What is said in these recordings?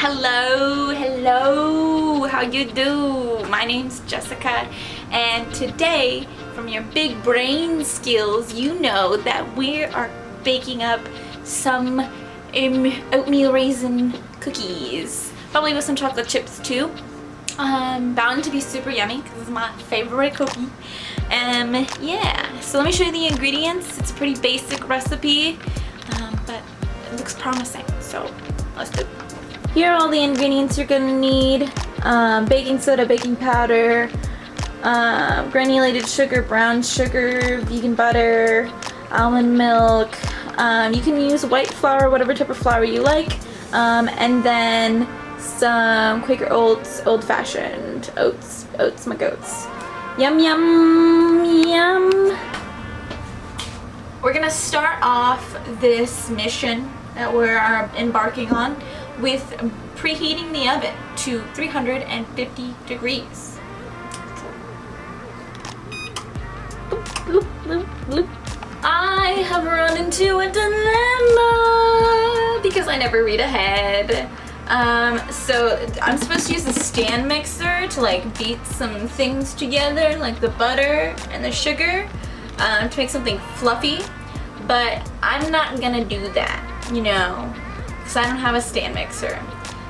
Hello, how you do? My name's Jessica, and today, from your big brain skills, you know that we are baking up some oatmeal raisin cookies, probably with some chocolate chips too. Bound to be super yummy because it's my favorite cookie. Yeah, so let me show you the ingredients. It's a pretty basic recipe, but it looks promising, so let's do it. Here are all the ingredients you're gonna need. Baking soda, baking powder, granulated sugar, brown sugar, vegan butter, almond milk. You can use white flour, whatever type of flour you like, and then some Quaker Oats, old-fashioned oats my goats. Yum, yum, yum. We're gonna start off this mission that we're embarking on with preheating the oven to 350 degrees. Bloop, bloop, bloop. I have run into a dilemma because I never read ahead. So I'm supposed to use a stand mixer to like beat some things together, like the butter and the sugar, to make something fluffy, but I'm not gonna do that, you know, because I don't have a stand mixer.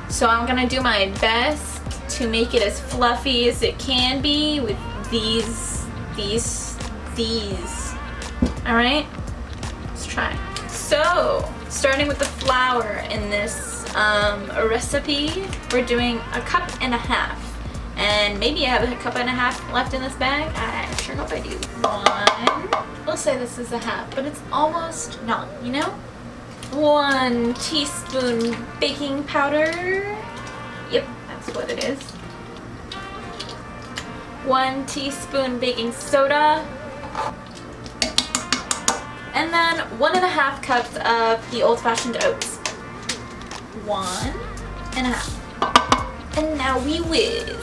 So I'm gonna do my best to make it as fluffy as it can be with these. Alright? Let's try. So, starting with the flour in this recipe, we're doing 1.5 cups. And maybe I have 1.5 cups left in this bag. I sure hope I do. One. We'll say this is a half, but it's almost not, you know? 1 teaspoon baking powder. Yep, that's what it is. 1 teaspoon baking soda. And then 1.5 cups of the old-fashioned oats. 1.5. And now we whisk.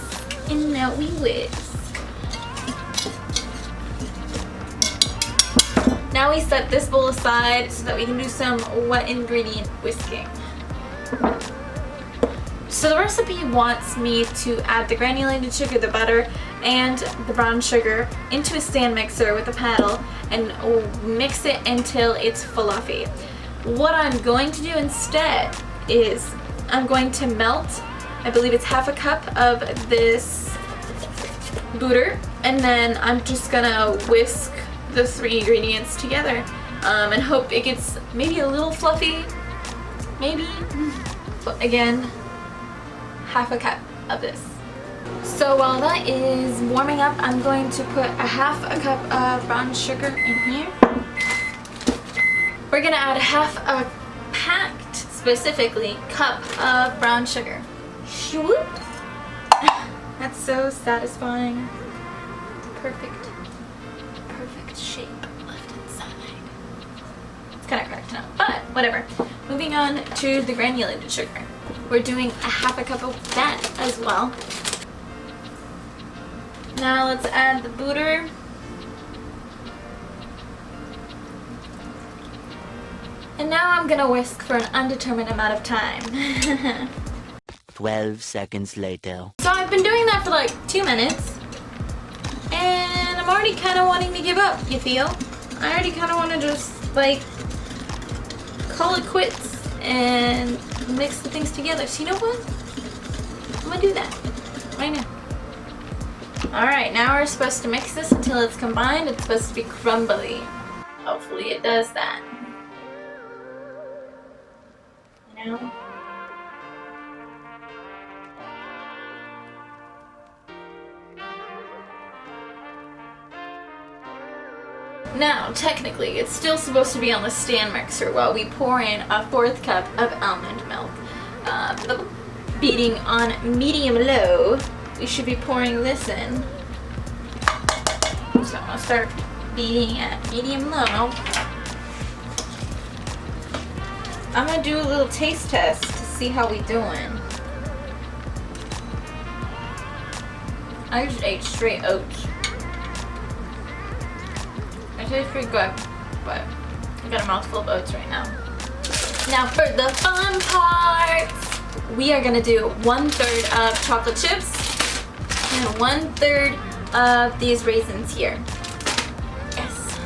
Now we set this bowl aside so that we can do some wet ingredient whisking. So the recipe wants me to add the granulated sugar, the butter, and the brown sugar into a stand mixer with a paddle and mix it until it's fluffy. What I'm going to do instead is I'm going to melt, I believe it's 1/2 cup of this butter, and then I'm just gonna whisk the 3 ingredients together and hope it gets maybe a little fluffy, maybe, but again, 1/2 cup of this. So while that is warming up, I'm going to put 1/2 cup of brown sugar in here. We're gonna add 1/2 packed, specifically, cup of brown sugar. Swoop! That's so satisfying. Perfect shape left inside. It's kind of cracked now, but whatever. Moving on to the granulated sugar. We're doing 1/2 cup of that as well. Now let's add the butter. And now I'm gonna whisk for an undetermined amount of time. 12 seconds later. So I've been doing that for like 2 minutes. And I'm already kind of wanting to give up, you feel? I already kind of want to just like call it quits and mix the things together. So you know what? I'm gonna do that right now. Alright, now we're supposed to mix this until it's combined. It's supposed to be crumbly. Hopefully it does that. You know? Now, technically, it's still supposed to be on the stand mixer while we pour in 1/4 cup of almond milk. Beating on medium-low, we should be pouring this in. So I'll start beating at medium-low. I'm gonna do a little taste test to see how we doing. I just ate straight oats. It tastes pretty good, but I got a mouthful of oats right now. Now for the fun part! we are gonna do 1/3 of chocolate chips and 1/3 of these raisins here. Yes.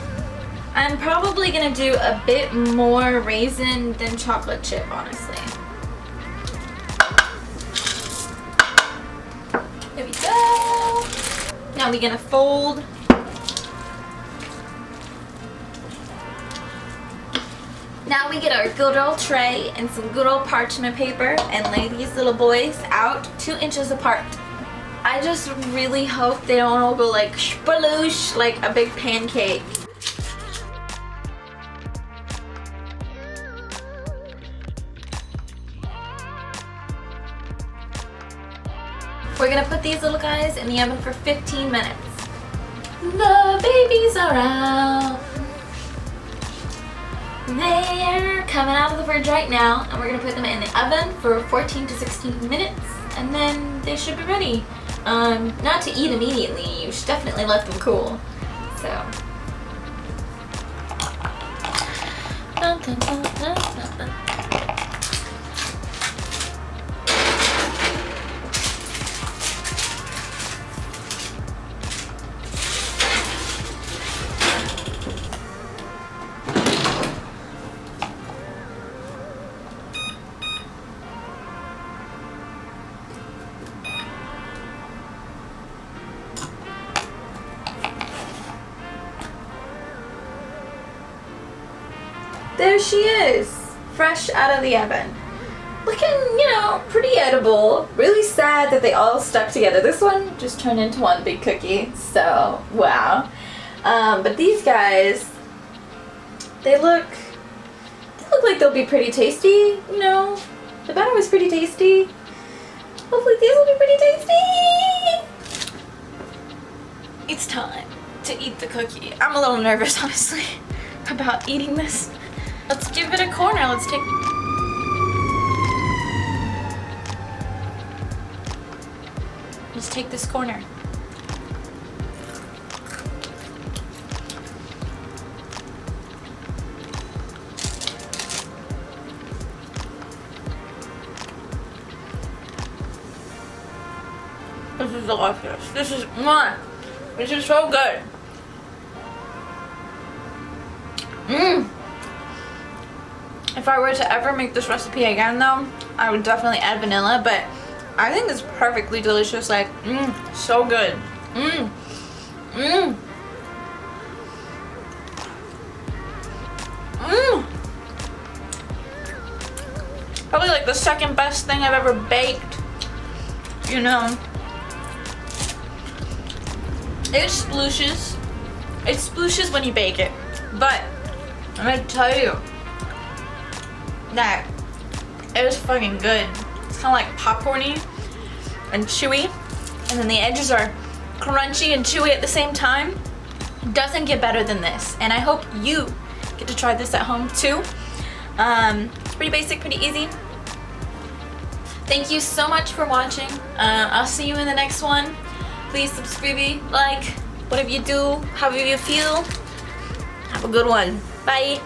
I'm probably gonna do a bit more raisin than chocolate chip, honestly. There we go. Now we're gonna fold. Now we get our good old tray and some good old parchment paper and lay these little boys out 2 inches apart. I just really hope they don't all go like sploosh like a big pancake. We're gonna put these little guys in the oven for 15 minutes. The babies are out. They're coming out of the fridge right now, and we're gonna put them in the oven for 14 to 16 minutes, and then they should be ready. Not to eat immediately. You should definitely let them cool. So. Dun, dun, dun, dun, dun, dun. There she is, fresh out of the oven. Looking, you know, pretty edible. Really sad that they all stuck together. This one just turned into one big cookie, so wow. But these guys, they look like they'll be pretty tasty, you know. The batter was pretty tasty. Hopefully these will be pretty tasty. It's time to eat the cookie. I'm a little nervous, honestly, about eating this. Let's give it a corner. Let's take this corner. This is delicious. This is mwah. This is so good. Mmm. If I were to ever make this recipe again though, I would definitely add vanilla, but I think it's perfectly delicious. Like, so good. Probably like the second best thing I've ever baked. You know. It splooshes. It splooshes when you bake it. But I'm gonna tell you that it was fucking good. It's kind of like popcorny and chewy, and then the edges are crunchy and chewy at the same time. It doesn't get better than this, and I hope you get to try this at home too. It's pretty basic, pretty easy. Thank you so much for watching. I'll see you in the next one. Please subscribe, like, whatever you do, however you feel. Have a good one. Bye.